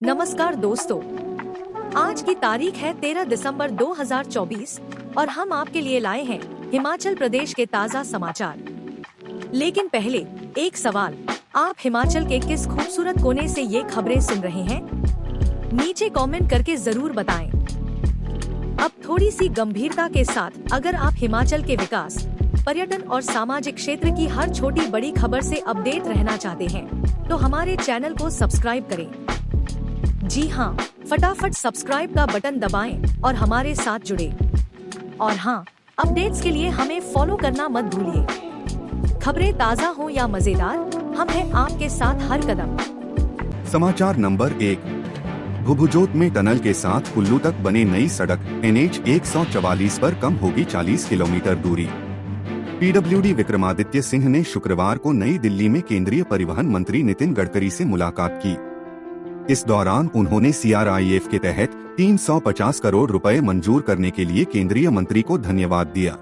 नमस्कार दोस्तों, आज की तारीख है 13 दिसंबर 2024 और हम आपके लिए लाए हैं हिमाचल प्रदेश के ताज़ा समाचार। लेकिन पहले एक सवाल, आप हिमाचल के किस खूबसूरत कोने से ये खबरें सुन रहे हैं? नीचे कमेंट करके जरूर बताएं। अब थोड़ी सी गंभीरता के साथ, अगर आप हिमाचल के विकास, पर्यटन और सामाजिक क्षेत्र की हर छोटी बड़ी खबर से अपडेट रहना चाहते हैं, तो हमारे चैनल को सब्सक्राइब करें। जी हाँ, फटाफट सब्सक्राइब का बटन दबाएं और हमारे साथ जुड़े। और हाँ, अपडेट्स के लिए हमें फॉलो करना मत भूलिए। खबरें ताज़ा हो या मजेदार, हम हैं आपके साथ हर कदम। समाचार नंबर 1। भुभुजोत में टनल के साथ कुल्लू तक बने नई सड़क NH 144 पर कम होगी 40 किलोमीटर दूरी। PWD विक्रमादित्य सिंह ने शुक्रवार को नई दिल्ली में केंद्रीय परिवहन मंत्री नितिन गडकरी से मुलाकात की। इस दौरान उन्होंने CRIF के तहत 350 करोड़ रुपए मंजूर करने के लिए केंद्रीय मंत्री को धन्यवाद दिया।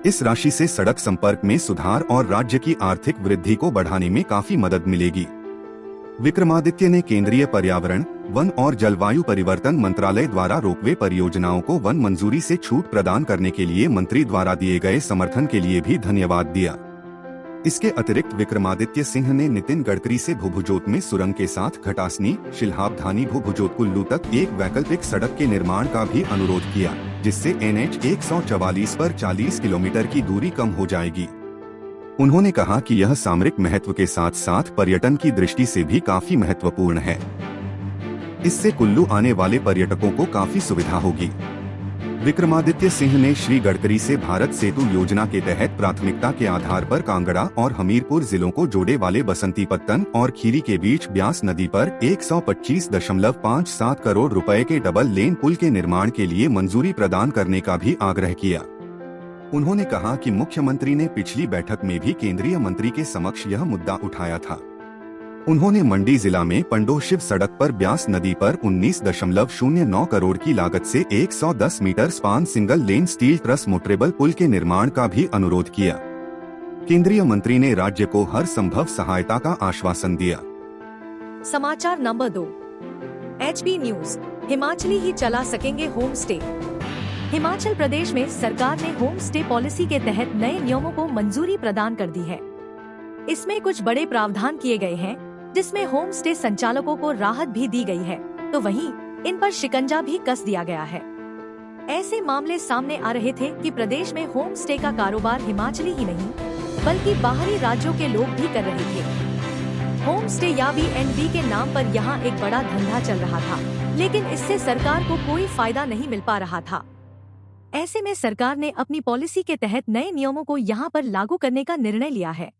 इस राशि से सड़क संपर्क में सुधार और राज्य की आर्थिक वृद्धि को बढ़ाने में काफी मदद मिलेगी। विक्रमादित्य ने केंद्रीय पर्यावरण, वन और जलवायु परिवर्तन मंत्रालय द्वारा रोपवे परियोजनाओं को वन मंजूरी से छूट प्रदान करने के लिए मंत्री द्वारा दिए गए समर्थन के लिए भी धन्यवाद दिया। इसके अतिरिक्त विक्रमादित्य सिंह ने नितिन गडकरी से भुभुजोत में सुरंग के साथ घटासनी, शिल्हाबधानी भुभुजोत कुल्लू तक एक वैकल्पिक सड़क के निर्माण का भी अनुरोध किया, जिससे NH 144 पर 40 किलोमीटर की दूरी कम हो जाएगी। उन्होंने कहा कि यह सामरिक महत्व के साथ साथ पर्यटन की दृष्टि से भी काफी महत्वपूर्ण है। इससे कुल्लू आने वाले पर्यटकों को काफी सुविधा होगी। विक्रमादित्य सिंह ने श्री गडकरी से भारत सेतु योजना के तहत प्राथमिकता के आधार पर कांगड़ा और हमीरपुर जिलों को जोड़े वाले बसंतीपत्तन और खीरी के बीच ब्यास नदी पर 125.57 करोड़ रुपए के डबल लेन पुल के निर्माण के लिए मंजूरी प्रदान करने का भी आग्रह किया। उन्होंने कहा कि मुख्यमंत्री ने पिछली बैठक में भी केंद्रीय मंत्री के समक्ष यह मुद्दा उठाया था। उन्होंने मंडी जिला में पंडोशिव सड़क पर ब्यास नदी पर 19.09 करोड़ की लागत से 110 metre span single lane steel truss motorable पुल के निर्माण का भी अनुरोध किया। केंद्रीय मंत्री ने राज्य को हर संभव सहायता का आश्वासन दिया। समाचार नंबर 2। HB न्यूज, हिमाचली ही चला सकेंगे होम स्टे। हिमाचल प्रदेश में सरकार ने होम स्टे पॉलिसी के तहत नए नियमों को मंजूरी प्रदान कर दी है। इसमें कुछ बड़े प्रावधान किए गए हैं, जिसमें होम स्टे संचालकों को राहत भी दी गई है, तो वहीं इन पर शिकंजा भी कस दिया गया है। ऐसे मामले सामने आ रहे थे कि प्रदेश में होम स्टे का कारोबार हिमाचली ही नहीं, बल्कि बाहरी राज्यों के लोग भी कर रहे थे। होम स्टे या B&B के नाम पर यहाँ एक बड़ा धंधा चल रहा था, लेकिन इससे सरकार को कोई फायदा नहीं मिल पा रहा था। ऐसे में सरकार ने अपनी पॉलिसी के तहत नए नियमों को यहाँ पर लागू करने का निर्णय लिया है।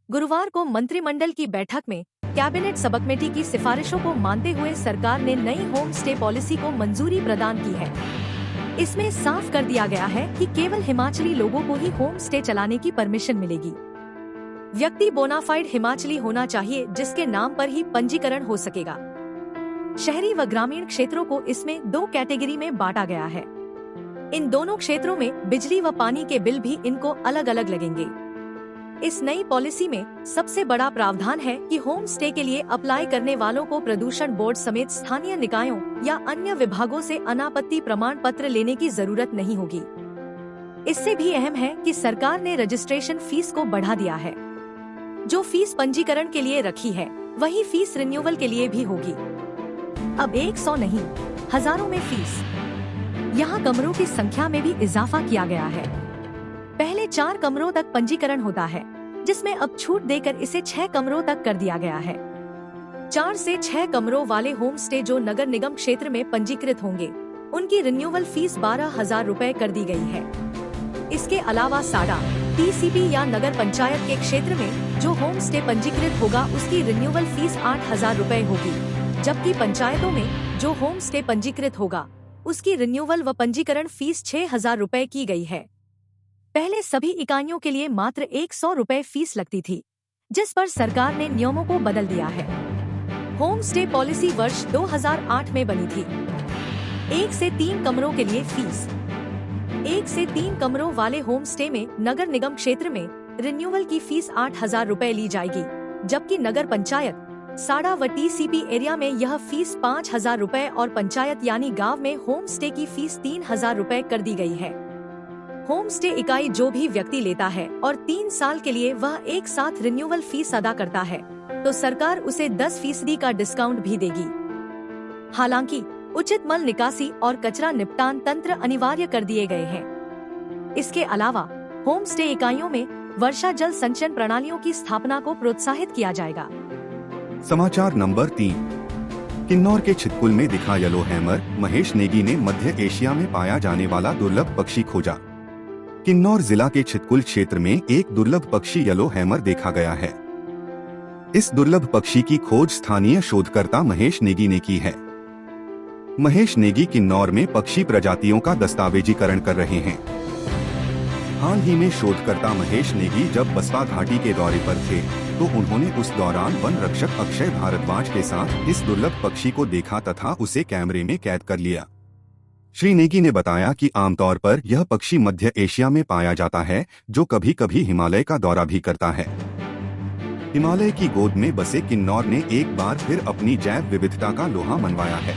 गुरुवार को मंत्रिमंडल की बैठक में कैबिनेट सब कमेटी की सिफारिशों को मानते हुए सरकार ने नई होम स्टे पॉलिसी को मंजूरी प्रदान की है। इसमें साफ कर दिया गया है कि केवल हिमाचली लोगों को ही होम स्टे चलाने की परमिशन मिलेगी। व्यक्ति बोनाफाइड हिमाचली होना चाहिए, जिसके नाम पर ही पंजीकरण हो सकेगा। शहरी व ग्रामीण क्षेत्रों को इसमें 2 कैटेगरी में बांटा गया है। इन दोनों क्षेत्रों में बिजली व पानी के बिल भी इनको अलग अलग लगेंगे। इस नई पॉलिसी में सबसे बड़ा प्रावधान है कि होम स्टे के लिए अप्लाई करने वालों को प्रदूषण बोर्ड समेत स्थानीय निकायों या अन्य विभागों से अनापत्ति प्रमाण पत्र लेने की जरूरत नहीं होगी। इससे भी अहम है कि सरकार ने रजिस्ट्रेशन फीस को बढ़ा दिया है। जो फीस पंजीकरण के लिए रखी है, वही फीस रिन्यूअल के लिए भी होगी। अब 100 नहीं, हजारों में फीस। यहाँ कमरों की संख्या में भी इजाफा किया गया है। पहले 4 कमरों तक पंजीकरण होता है, जिसमें अब छूट देकर इसे 6 कमरों तक कर दिया गया है। 4 से 6 कमरों वाले होम स्टे जो नगर निगम क्षेत्र में पंजीकृत होंगे, उनकी रिन्यूअल फीस 12,000 रुपए कर दी गई है। इसके अलावा साडा, TCP या नगर पंचायत के क्षेत्र में जो होम स्टे पंजीकृत होगा, उसकी रिन्यूअल फीस 8,000 रुपए होगी, जबकि पंचायतों में जो होम स्टे पंजीकृत होगा, उसकी रिन्यूअल व पंजीकरण फीस 6,000 रुपए की गई है। पहले सभी इकाइयों के लिए मात्र 100 रुपए फीस लगती थी, जिस पर सरकार ने नियमों को बदल दिया है। होम स्टे पॉलिसी वर्ष 2008 में बनी थी। 1 से 3 कमरों के लिए फीस। 1 से 3 कमरों वाले होम स्टे में नगर निगम क्षेत्र में रिन्यूअल की फीस 8,000 रुपए ली जाएगी, जबकि नगर पंचायत साड़ा व टीसीपी एरिया में यह फीस 5,000 रुपए और पंचायत यानी गांव में होम स्टे की फीस 3,000 रुपए कर दी गई है। होम स्टे इकाई जो भी व्यक्ति लेता है और 3 साल के लिए वह एक साथ रिन्यूअल फीस अदा करता है तो सरकार उसे 10% का डिस्काउंट भी देगी। हालांकि उचित मल निकासी और कचरा निपटान तंत्र अनिवार्य कर दिए गए हैं। इसके अलावा होम स्टे इकाइयों में वर्षा जल संचयन प्रणालियों की स्थापना को प्रोत्साहित किया जाएगा। समाचार नंबर 3। किन्नौर के छितकुल में दिखा येलो हैमर। महेश नेगी ने मध्य एशिया में पाया जाने वाला दुर्लभ पक्षी खोजा। किन्नौर जिला के छितकुल क्षेत्र में एक दुर्लभ पक्षी येलो हैमर देखा गया है। इस दुर्लभ पक्षी की खोज स्थानीय शोधकर्ता महेश नेगी ने की है। महेश नेगी किन्नौर में पक्षी प्रजातियों का दस्तावेजीकरण कर रहे हैं। हाल ही में शोधकर्ता महेश नेगी जब बसपा घाटी के दौरे पर थे तो उन्होंने उस दौरान वन रक्षक अक्षय भारद्वाज के साथ इस दुर्लभ पक्षी को देखा तथा उसे कैमरे में कैद कर लिया। श्री नेगी ने बताया कि आमतौर पर यह पक्षी मध्य एशिया में पाया जाता है, जो कभी कभी हिमालय का दौरा भी करता है। हिमालय की गोद में बसे किन्नौर ने एक बार फिर अपनी जैव विविधता का लोहा मनवाया है।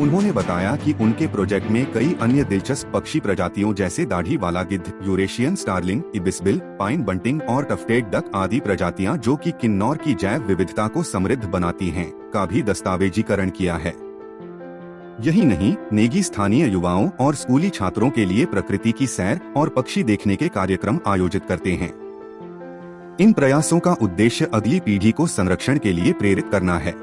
उन्होंने बताया कि उनके प्रोजेक्ट में कई अन्य दिलचस्प पक्षी प्रजातियों जैसे दाढ़ी वाला गिद्ध, यूरेशियन स्टारलिंग, इबिसबिल, पाइन बंटिंग और टफ्टेड डक आदि प्रजातियां जो कि किन्नौर की जैव विविधता को समृद्ध बनाती हैं, का भी दस्तावेजीकरण किया है। यही नहीं, नेगी स्थानीय युवाओं और स्कूली छात्रों के लिए प्रकृति की सैर और पक्षी देखने के कार्यक्रम आयोजित करते हैं। इन प्रयासों का उद्देश्य अगली पीढ़ी को संरक्षण के लिए प्रेरित करना है।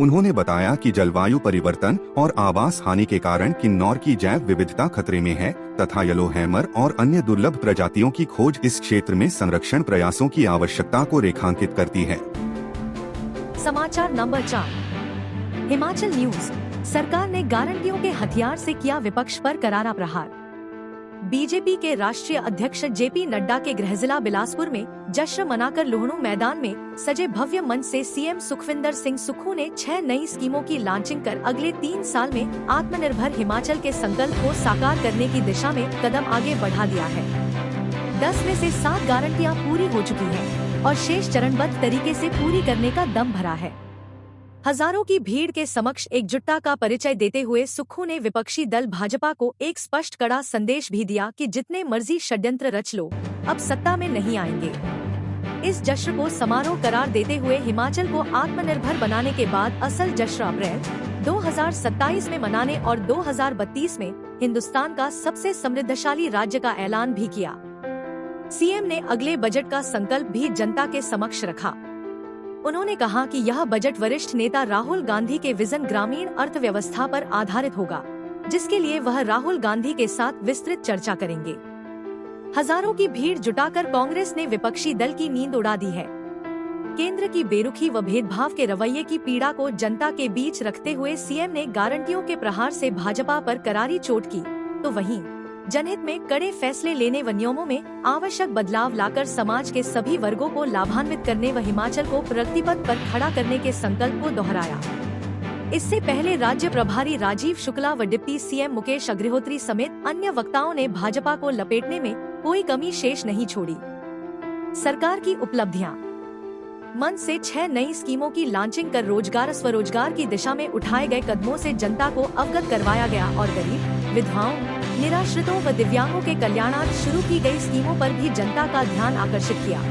उन्होंने बताया कि जलवायु परिवर्तन और आवास हानि के कारण किन्नौर की जैव विविधता खतरे में है तथा येलो हैमर और अन्य दुर्लभ प्रजातियों की खोज इस क्षेत्र में संरक्षण प्रयासों की आवश्यकता को रेखांकित करती है। समाचार नंबर 4। हिमाचल न्यूज। सरकार ने गारंटियों के हथियार से किया विपक्ष पर करारा प्रहार। बीजेपी के राष्ट्रीय अध्यक्ष जेपी नड्डा के गृह जिला बिलासपुर में जश्न मनाकर लुहणू मैदान में सजे भव्य मंच से सीएम सुखविंदर सिंह सुक्खू ने 6 नई स्कीमों की लॉन्चिंग कर अगले 3 साल में आत्मनिर्भर हिमाचल के संकल्प को साकार करने की दिशा में कदम आगे बढ़ा दिया है। 10 में से 7 गारंटियां पूरी हो चुकी हैं और शेष चरणबद्ध तरीके से पूरी करने का दम भरा है। हजारों की भीड़ के समक्ष एकजुटता का परिचय देते हुए सुक्खू ने विपक्षी दल भाजपा को एक स्पष्ट कड़ा संदेश भी दिया कि जितने मर्जी षड्यंत्र रच लो, अब सत्ता में नहीं आएंगे। इस जश्न को समारोह करार देते हुए हिमाचल को आत्मनिर्भर बनाने के बाद असल जश्न अप्रैल 2027 में मनाने और 2032 में हिंदुस्तान का सबसे समृद्धशाली राज्य का ऐलान भी किया। सीएम ने अगले बजट का संकल्प भी जनता के समक्ष रखा। उन्होंने कहा कि यह बजट वरिष्ठ नेता राहुल गांधी के विजन ग्रामीण अर्थव्यवस्था पर आधारित होगा, जिसके लिए वह राहुल गांधी के साथ विस्तृत चर्चा करेंगे। हजारों की भीड़ जुटाकर कांग्रेस ने विपक्षी दल की नींद उड़ा दी है। केंद्र की बेरुखी व भेदभाव के रवैये की पीड़ा को जनता के बीच रखते हुए सीएम ने गारंटियों के प्रहार से भाजपा पर करारी चोट की, तो वहीं जनहित में कड़े फैसले लेने व नियमों में आवश्यक बदलाव लाकर समाज के सभी वर्गों को लाभान्वित करने व हिमाचल को प्रगति पथ पर खड़ा करने के संकल्प को दोहराया। इससे पहले राज्य प्रभारी राजीव शुक्ला व डिप्टी सीएम मुकेश अग्निहोत्री समेत अन्य वक्ताओं ने भाजपा को लपेटने में कोई कमी शेष नहीं छोड़ी। सरकार की उपलब्धियां। मंच से 6 नई स्कीमों की लॉन्चिंग कर रोजगार स्वरोजगार की दिशा में उठाए गए कदमों से जनता को अवगत करवाया गया और गरीब, विधवाओं, निराश्रितों व दिव्यांगों के कल्याणार्थ शुरू की गई स्कीमों पर भी जनता का ध्यान आकर्षित किया।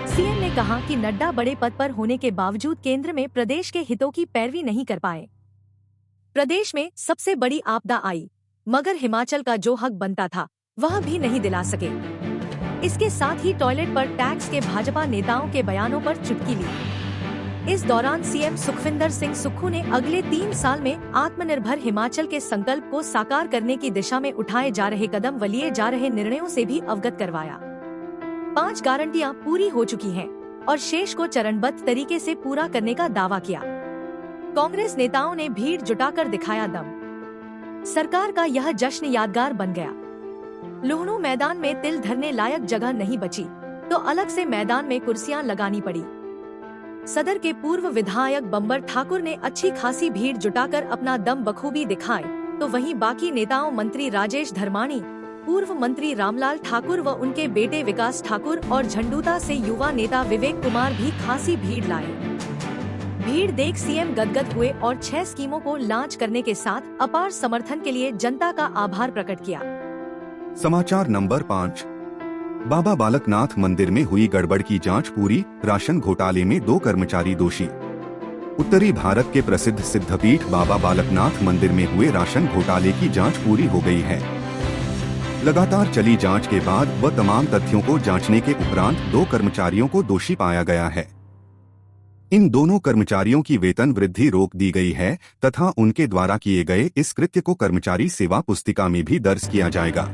सीएम ने कहा कि नड्डा बड़े पद पर होने के बावजूद केंद्र में प्रदेश के हितों की पैरवी नहीं कर पाए। प्रदेश में सबसे बड़ी आपदा आई, मगर हिमाचल का जो हक बनता था वह भी नहीं दिला सके। इसके साथ ही टॉयलेट पर टैक्स के भाजपा नेताओं के बयानों पर चुटकी ली। इस दौरान सीएम सुखविंदर सिंह सुक्खू ने अगले 3 साल में आत्मनिर्भर हिमाचल के संकल्प को साकार करने की दिशा में उठाए जा रहे कदम व लिए जा रहे निर्णयों से भी अवगत करवाया। 5 गारंटियां पूरी हो चुकी हैं और शेष को चरणबद्ध तरीके से पूरा करने का दावा किया। कांग्रेस नेताओं ने भीड़ जुटाकर दिखाया दम। सरकार का यह जश्न यादगार बन गया। लुहणू मैदान में तिल धरने लायक जगह नहीं बची तो अलग से मैदान में कुर्सियां लगानी पड़ी। सदर के पूर्व विधायक बंबर ठाकुर ने अच्छी खासी भीड़ जुटाकर अपना दम बखूबी दिखाए, तो वहीं बाकी नेताओं मंत्री राजेश धर्माणी, पूर्व मंत्री रामलाल ठाकुर व उनके बेटे विकास ठाकुर और झंडूता से युवा नेता विवेक कुमार भी खासी भीड़ लाए। भीड़ देख सीएम गदगद हुए और 6 स्कीमों को लॉन्च करने के साथ अपार समर्थन के लिए जनता का आभार प्रकट किया। समाचार नंबर 5। बाबा बालकनाथ मंदिर में हुई गड़बड़ की जांच पूरी, राशन घोटाले में 2 कर्मचारी दोषी। उत्तरी भारत के प्रसिद्ध सिद्धपीठ बाबा बालकनाथ मंदिर में हुए राशन घोटाले की जांच पूरी हो गई है। लगातार चली जांच के बाद व तमाम तथ्यों को जांचने के उपरांत 2 कर्मचारियों को दोषी पाया गया है। इन दोनों कर्मचारियों की वेतन वृद्धि रोक दी गई है तथा उनके द्वारा किए गए इस कृत्य को कर्मचारी सेवा पुस्तिका में भी दर्ज किया जाएगा।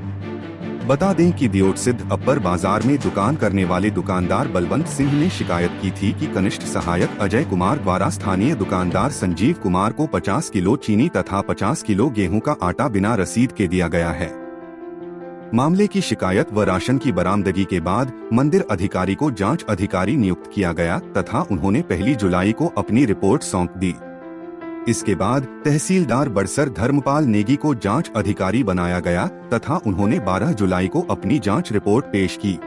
बता दें कि दियोटसिद्ध अपर बाजार में दुकान करने वाले दुकानदार बलवंत सिंह ने शिकायत की थी कि कनिष्ठ सहायक अजय कुमार द्वारा स्थानीय दुकानदार संजीव कुमार को 50 किलो चीनी तथा 50 किलो गेहूं का आटा बिना रसीद के दिया गया है। मामले की शिकायत व राशन की बरामदगी के बाद मंदिर अधिकारी को जांच अधिकारी नियुक्त किया गया तथा उन्होंने 1 जुलाई को अपनी रिपोर्ट सौंप दी। इसके बाद तहसीलदार बड़सर धर्मपाल नेगी को जांच अधिकारी बनाया गया तथा उन्होंने 12 जुलाई को अपनी जांच रिपोर्ट पेश की।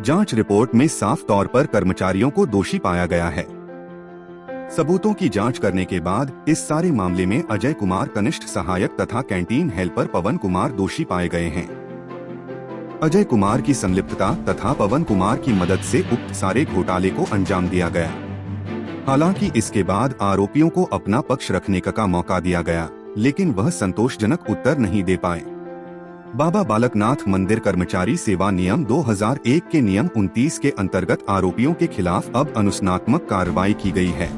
जांच रिपोर्ट में साफ तौर पर कर्मचारियों को दोषी पाया गया है। सबूतों की जांच करने के बाद इस सारे मामले में अजय कुमार कनिष्ठ सहायक तथा कैंटीन हेल्पर पवन कुमार दोषी पाए गए हैं। अजय कुमार की संलिप्तता तथा पवन कुमार की मदद से उक्त सारे घोटाले को अंजाम दिया गया। हालांकि इसके बाद आरोपियों को अपना पक्ष रखने का मौका दिया गया, लेकिन वह संतोषजनक उत्तर नहीं दे पाए। बाबा बालकनाथ मंदिर कर्मचारी सेवा नियम 2001 के नियम 29 के अंतर्गत आरोपियों के खिलाफ अब अनुशासनात्मक कार्रवाई की गई है।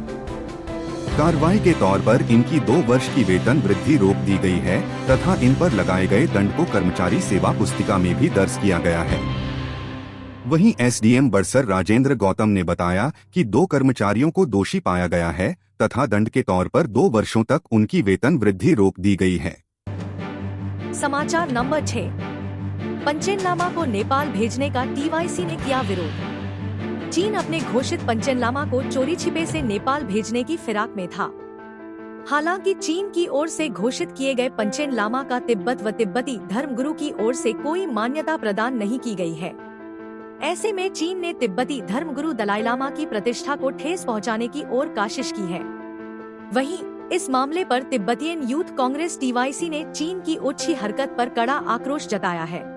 कार्रवाई के तौर पर इनकी 2 वर्ष की वेतन वृद्धि रोक दी गई है तथा इन पर लगाए गए दंड को कर्मचारी सेवा पुस्तिका में भी दर्ज किया गया है। वहीं एसडीएम बड़सर राजेंद्र गौतम ने बताया कि 2 कर्मचारियों को दोषी पाया गया है तथा दंड के तौर पर 2 वर्षों तक उनकी वेतन वृद्धि रोक दी गई है। समाचार नंबर 6। पंचेनलामा को नेपाल भेजने का टीवाईसी ने किया विरोध। चीन अपने घोषित पंचेनलामा को चोरी छिपे से नेपाल भेजने की फिराक में था। हालांकि चीन की ओर से घोषित किए गए पंचेनलामा का तिब्बत व तिब्बती धर्मगुरु की ओर से कोई मान्यता प्रदान नहीं की गई है। ऐसे में चीन ने तिब्बती धर्मगुरु दलाई लामा की प्रतिष्ठा को ठेस पहुंचाने की ओर कोशिश की है। वहीं इस मामले पर तिब्बतियन यूथ कांग्रेस टीवाईसी ने चीन की ओछी हरकत पर कड़ा आक्रोश जताया है।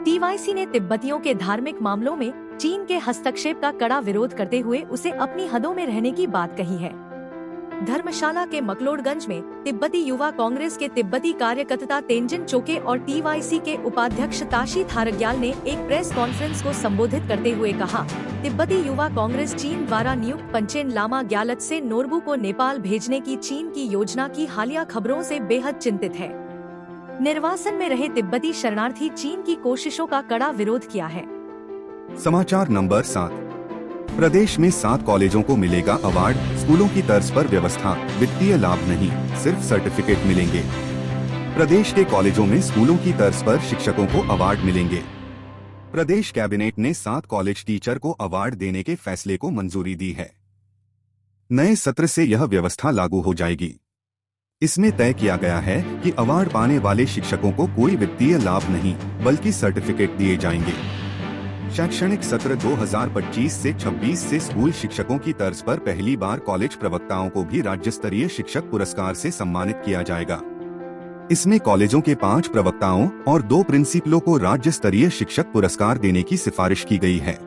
टीवाईसी ने तिब्बतियों के धार्मिक मामलों में चीन के हस्तक्षेप का कड़ा विरोध करते हुए उसे अपनी हदों में रहने की बात कही है। धर्मशाला के मकलोडगंज में तिब्बती युवा कांग्रेस के तिब्बती कार्यकर्ता तेंजिन चोके और टीवाईसी के उपाध्यक्ष ताशी थारग्याल ने एक प्रेस कॉन्फ्रेंस को संबोधित करते हुए कहा, तिब्बती युवा कांग्रेस चीन द्वारा नियुक्त पंचेन लामा ग्यालत से नोरबू को नेपाल भेजने की चीन की योजना की हालिया खबरों से बेहद चिंतित है। निर्वासन में रहे तिब्बती शरणार्थी चीन की कोशिशों का कड़ा विरोध किया है। समाचार नंबर 7। प्रदेश में 7 कॉलेजों को मिलेगा अवार्ड, स्कूलों की तर्ज पर व्यवस्था, वित्तीय लाभ नहीं, सिर्फ सर्टिफिकेट मिलेंगे। प्रदेश के कॉलेजों में स्कूलों की तर्ज पर शिक्षकों को अवार्ड मिलेंगे। प्रदेश कैबिनेट ने 7 कॉलेज टीचर को अवार्ड देने के फैसले को मंजूरी दी है। नए सत्र से यह व्यवस्था लागू हो जाएगी। इसमें तय किया गया है कि अवार्ड पाने वाले शिक्षकों को कोई वित्तीय लाभ नहीं बल्कि सर्टिफिकेट दिए जाएंगे। शैक्षणिक सत्र 2025 से 26 से स्कूल शिक्षकों की तर्ज पर पहली बार कॉलेज प्रवक्ताओं को भी राज्य स्तरीय शिक्षक पुरस्कार से सम्मानित किया जाएगा। इसमें कॉलेजों के 5 प्रवक्ताओं और 2 प्रिंसिपलों को राज्य स्तरीय शिक्षक पुरस्कार देने की सिफारिश की गई है।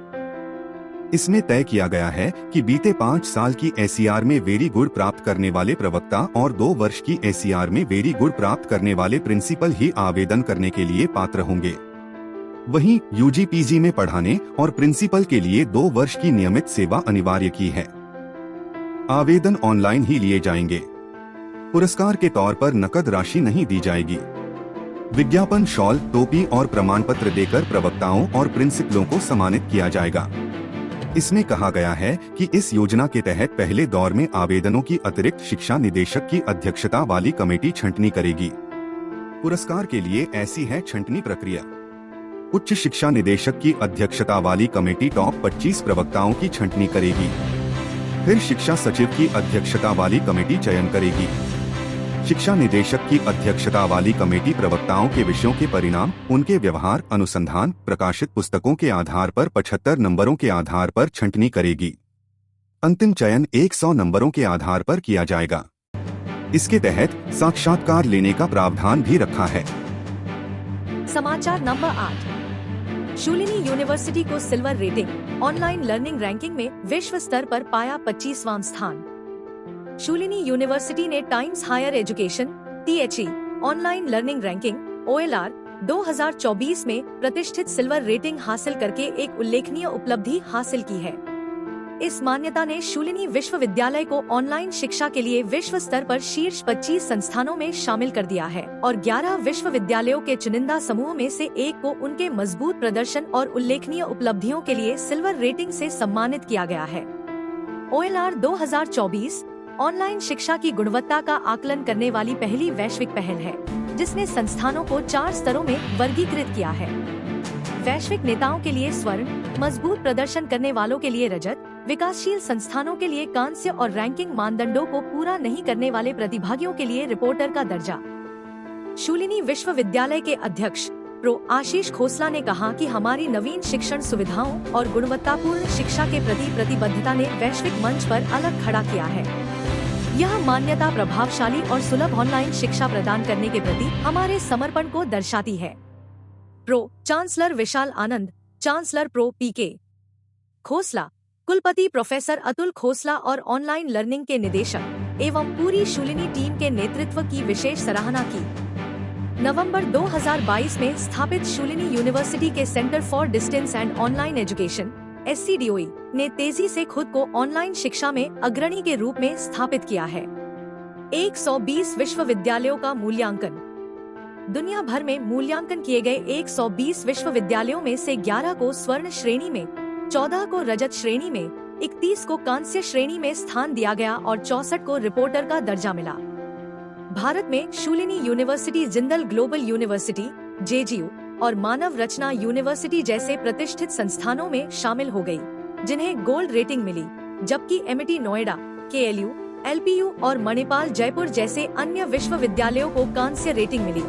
इसमें तय किया गया है कि बीते 5 साल की एसीआर में वेरी गुड प्राप्त करने वाले प्रवक्ता और 2 वर्ष की एसीआर में वेरी गुड प्राप्त करने वाले प्रिंसिपल ही आवेदन करने के लिए पात्र होंगे। वहीं यूजी पीजी में पढ़ाने और प्रिंसिपल के लिए 2 वर्ष की नियमित सेवा अनिवार्य की है। आवेदन ऑनलाइन ही लिए जाएंगे। पुरस्कार के तौर पर नकद राशि नहीं दी जाएगी। विज्ञापन, शॉल, टोपी और प्रमाण पत्र देकर प्रवक्ताओं और प्रिंसिपलों को सम्मानित किया जाएगा। इसमें कहा गया है कि इस योजना के तहत पहले दौर में आवेदनों की अतिरिक्त शिक्षा निदेशक की अध्यक्षता वाली कमेटी छंटनी करेगी। पुरस्कार के लिए ऐसी है छंटनी प्रक्रिया। उच्च शिक्षा निदेशक की अध्यक्षता वाली कमेटी टॉप 25 प्रवक्ताओं की छंटनी करेगी। फिर शिक्षा सचिव की अध्यक्षता वाली कमेटी चयन करेगी। शिक्षा निदेशक की अध्यक्षता वाली कमेटी प्रवक्ताओं के विषयों के परिणाम, उनके व्यवहार, अनुसंधान, प्रकाशित पुस्तकों के आधार पर 75 नंबरों के आधार पर छंटनी करेगी। अंतिम चयन 100 नंबरों के आधार पर किया जाएगा। इसके तहत साक्षात्कार लेने का प्रावधान भी रखा है। समाचार नंबर 8। शूलिनी यूनिवर्सिटी को silver rating, online learning ranking में विश्व स्तर पर पाया 25वां स्थान। शूलिनी यूनिवर्सिटी ने Times higher education (THE) online learning ranking (OLR) 2024 में प्रतिष्ठित सिल्वर रेटिंग हासिल करके एक उल्लेखनीय उपलब्धि हासिल की है। इस मान्यता ने शूलिनी विश्वविद्यालय को ऑनलाइन शिक्षा के लिए विश्व स्तर पर शीर्ष 25 संस्थानों में शामिल कर दिया है और 11 विश्वविद्यालयों के चुनिंदा समूह में से एक को उनके मजबूत प्रदर्शन और उल्लेखनीय उपलब्धियों के लिए सिल्वर रेटिंग से सम्मानित किया गया है। OLR 2024 ऑनलाइन शिक्षा की गुणवत्ता का आकलन करने वाली पहली वैश्विक पहल है, जिसने संस्थानों को 4 स्तरों में वर्गीकृत किया है। वैश्विक नेताओं के लिए स्वर्ण, मजबूत प्रदर्शन करने वालों के लिए रजत, विकासशील संस्थानों के लिए कांस्य और रैंकिंग मानदंडों को पूरा नहीं करने वाले प्रतिभागियों के लिए रिपोर्टर का दर्जा। शूलिनी विश्वविद्यालय के अध्यक्ष प्रो आशीष खोसला ने कहा कि हमारी नवीन शिक्षण सुविधाओं और गुणवत्तापूर्ण शिक्षा के प्रति प्रतिबद्धता ने वैश्विक मंच पर अलग खड़ा किया है। यह मान्यता प्रभावशाली और सुलभ ऑनलाइन शिक्षा प्रदान करने के प्रति हमारे समर्पण को दर्शाती है। प्रो चांसलर विशाल आनंद, चांसलर प्रो PK खोसला, कुलपति प्रोफेसर अतुल खोसला और ऑनलाइन लर्निंग के निदेशक एवं पूरी शूलिनी टीम के नेतृत्व की विशेष सराहना की। नवंबर 2022 में स्थापित शूलिनी यूनिवर्सिटी के centre for distance and online education SCDOE ने तेजी से खुद को ऑनलाइन शिक्षा में अग्रणी के रूप में स्थापित किया है। 120 विश्वविद्यालयों का मूल्यांकन। दुनिया भर में मूल्यांकन किए गए 120 विश्वविद्यालयों में से 11 को स्वर्ण श्रेणी में, 14 को रजत श्रेणी में, 31 को कांस्य श्रेणी में स्थान दिया गया और 64 को रिपोर्टर का दर्जा मिला। भारत में Shoolini university Jindal global university JGU और मानव रचना यूनिवर्सिटी जैसे प्रतिष्ठित संस्थानों में शामिल हो गई, जिन्हें गोल्ड रेटिंग मिली, जबकि MIT नोएडा, KLU, LPU और मणिपाल जयपुर जैसे अन्य विश्वविद्यालयों को कांस्य रेटिंग मिली।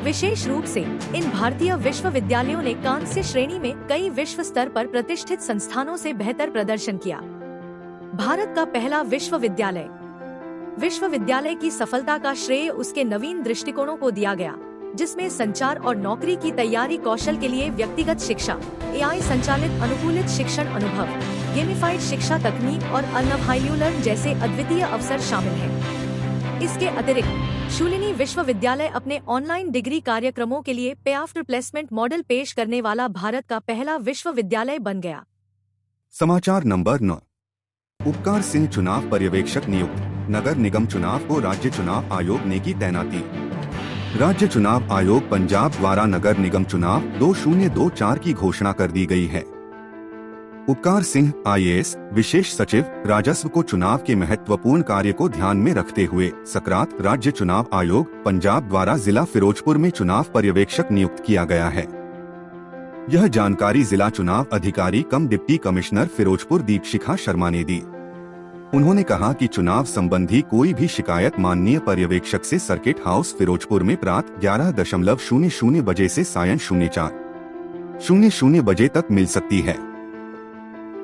विशेष रूप से इन भारतीय विश्वविद्यालयों ने कांस्य श्रेणी में कई विश्व स्तर पर प्रतिष्ठित संस्थानों से बेहतर प्रदर्शन किया। भारत का पहला विश्वविद्यालय की सफलता का श्रेय उसके नवीन दृष्टिकोणों को दिया गया, जिसमें संचार और नौकरी की तैयारी कौशल के लिए व्यक्तिगत शिक्षा, AI संचालित अनुकूलित शिक्षण अनुभव, गेमिफाइड शिक्षा तकनीक और अनवाइल्यूलर्न जैसे अद्वितीय अवसर शामिल हैं। इसके अतिरिक्त शूलिनी विश्वविद्यालय अपने ऑनलाइन डिग्री कार्यक्रमों के लिए पे आफ्टर प्लेसमेंट मॉडल पेश करने वाला भारत का पहला विश्वविद्यालय बन गया। समाचार नंबर 9। उपकार सिंह चुनाव पर्यवेक्षक नियुक्त, नगर निगम चुनाव को राज्य चुनाव आयोग ने की तैनाती। राज्य चुनाव आयोग पंजाब द्वारा नगर निगम चुनाव 2024 की घोषणा कर दी गई है। उपकार सिंह IAS विशेष सचिव राजस्व को चुनाव के महत्वपूर्ण कार्य को ध्यान में रखते हुए सकरात राज्य चुनाव आयोग पंजाब द्वारा जिला फिरोजपुर में चुनाव पर्यवेक्षक नियुक्त किया गया है। यह जानकारी जिला चुनाव अधिकारी cum deputy commissioner Ferozepur Deepshikha Sharma ने दी। उन्होंने कहा कि चुनाव संबंधी कोई भी शिकायत माननीय पर्यवेक्षक से सर्किट हाउस फिरोजपुर में प्रातः 11:00 बजे से सायं 04:00 बजे तक मिल सकती है।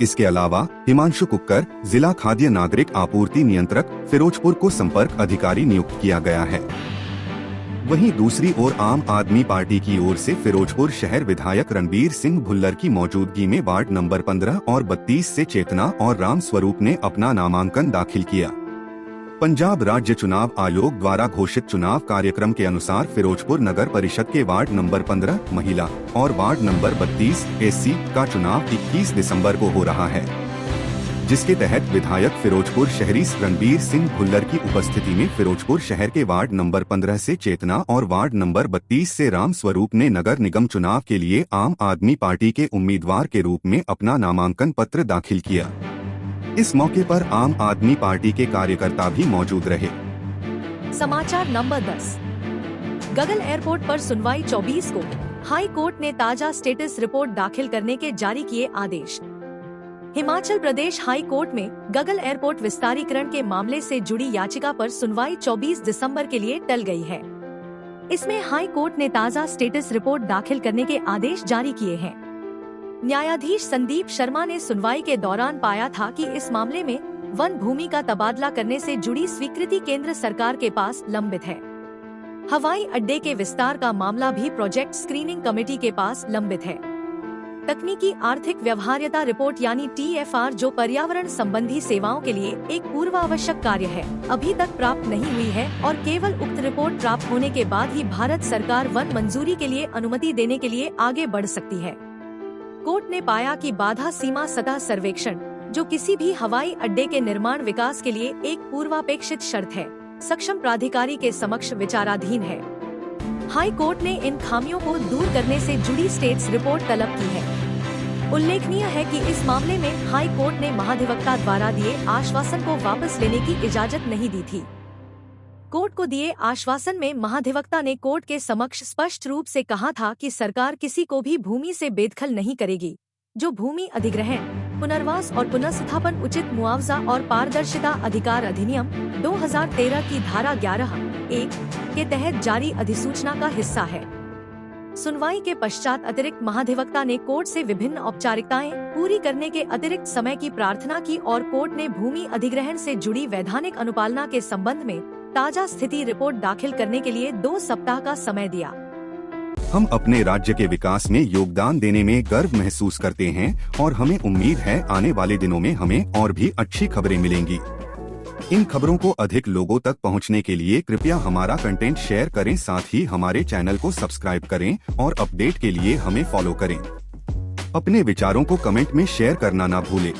इसके अलावा हिमांशु कुक्कर जिला खाद्य नागरिक आपूर्ति नियंत्रक फिरोजपुर को संपर्क अधिकारी नियुक्त किया गया है। वहीं दूसरी ओर आम आदमी पार्टी की ओर से फिरोजपुर शहर विधायक रणबीर सिंह भुल्लर की मौजूदगी में वार्ड नंबर 15 और 32 से चेतना और राम स्वरूप ने अपना नामांकन दाखिल किया। पंजाब राज्य चुनाव आयोग द्वारा घोषित चुनाव कार्यक्रम के अनुसार फिरोजपुर नगर परिषद के वार्ड नंबर 15 महिला और वार्ड नंबर 32 SC का चुनाव 21 दिसंबर को हो रहा है, जिसके तहत विधायक फिरोजपुर शहरी रणबीर सिंह भुल्लर की उपस्थिति में फिरोजपुर शहर के वार्ड नंबर 15 से चेतना और वार्ड नंबर 32 से राम स्वरूप ने नगर निगम चुनाव के लिए आम आदमी पार्टी के उम्मीदवार के रूप में अपना नामांकन पत्र दाखिल किया। इस मौके पर आम आदमी पार्टी के कार्यकर्ता भी मौजूद रहे। समाचार नंबर 10। गगन एयरपोर्ट पर सुनवाई 24 को हाई कोर्ट ने ताजा स्टेटस रिपोर्ट दाखिल करने के जारी किए आदेश। हिमाचल प्रदेश हाई कोर्ट में गगल एयरपोर्ट विस्तारीकरण के मामले से जुड़ी याचिका पर सुनवाई 24 दिसंबर के लिए टल गई है। इसमें हाई कोर्ट ने ताज़ा स्टेटस रिपोर्ट दाखिल करने के आदेश जारी किए हैं। न्यायाधीश संदीप शर्मा ने सुनवाई के दौरान पाया था कि इस मामले में वन भूमि का तबादला करने से जुड़ी स्वीकृति केंद्र सरकार के पास लंबित है। हवाई अड्डे के विस्तार का मामला भी प्रोजेक्ट स्क्रीनिंग कमेटी के पास लंबित है। तकनीकी आर्थिक व्यवहार्यता रिपोर्ट यानी TFR जो पर्यावरण संबंधी सेवाओं के लिए एक पूर्वावश्यक कार्य है, अभी तक प्राप्त नहीं हुई है और केवल उक्त रिपोर्ट प्राप्त होने के बाद ही भारत सरकार वन मंजूरी के लिए अनुमति देने के लिए आगे बढ़ सकती है। कोर्ट ने पाया कि बाधा सीमा सतह सर्वेक्षण, जो किसी भी हवाई अड्डे के निर्माण विकास के लिए एक पूर्वापेक्षित शर्त है, सक्षम प्राधिकारी के समक्ष विचाराधीन है। हाई कोर्ट ने इन खामियों को दूर करने से जुड़ी स्टेट्स रिपोर्ट तलब की है। उल्लेखनीय है कि इस मामले में हाई कोर्ट ने महाधिवक्ता द्वारा दिए आश्वासन को वापस लेने की इजाजत नहीं दी थी। कोर्ट को दिए आश्वासन में महाधिवक्ता ने कोर्ट के समक्ष स्पष्ट रूप से कहा था कि सरकार किसी को भी भूमि से बेदखल नहीं करेगी, जो भूमि अधिग्रहण, पुनर्वास और पुनर्स्थापन उचित मुआवजा और पारदर्शिता अधिकार अधिनियम 2013 की धारा 11(1) के तहत जारी अधिसूचना का हिस्सा है। सुनवाई के पश्चात अतिरिक्त महाधिवक्ता ने कोर्ट से विभिन्न औपचारिकताएं पूरी करने के अतिरिक्त समय की प्रार्थना की और कोर्ट ने भूमि अधिग्रहण से जुड़ी वैधानिक अनुपालना के संबंध में ताजा स्थिति रिपोर्ट दाखिल करने के लिए 2 सप्ताह का समय दिया। हम अपने राज्य के विकास में योगदान देने में गर्व महसूस करते हैं और हमें उम्मीद है आने वाले दिनों में हमें और भी अच्छी खबरें मिलेंगी। इन खबरों को अधिक लोगों तक पहुंचने के लिए कृपया हमारा कंटेंट शेयर करें, साथ ही हमारे चैनल को सब्सक्राइब करें और अपडेट के लिए हमें फॉलो करें। अपने विचारों को कमेंट में शेयर करना ना भूलें।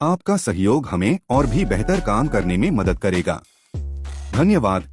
आपका सहयोग हमें और भी बेहतर काम करने में मदद करेगा। धन्यवाद।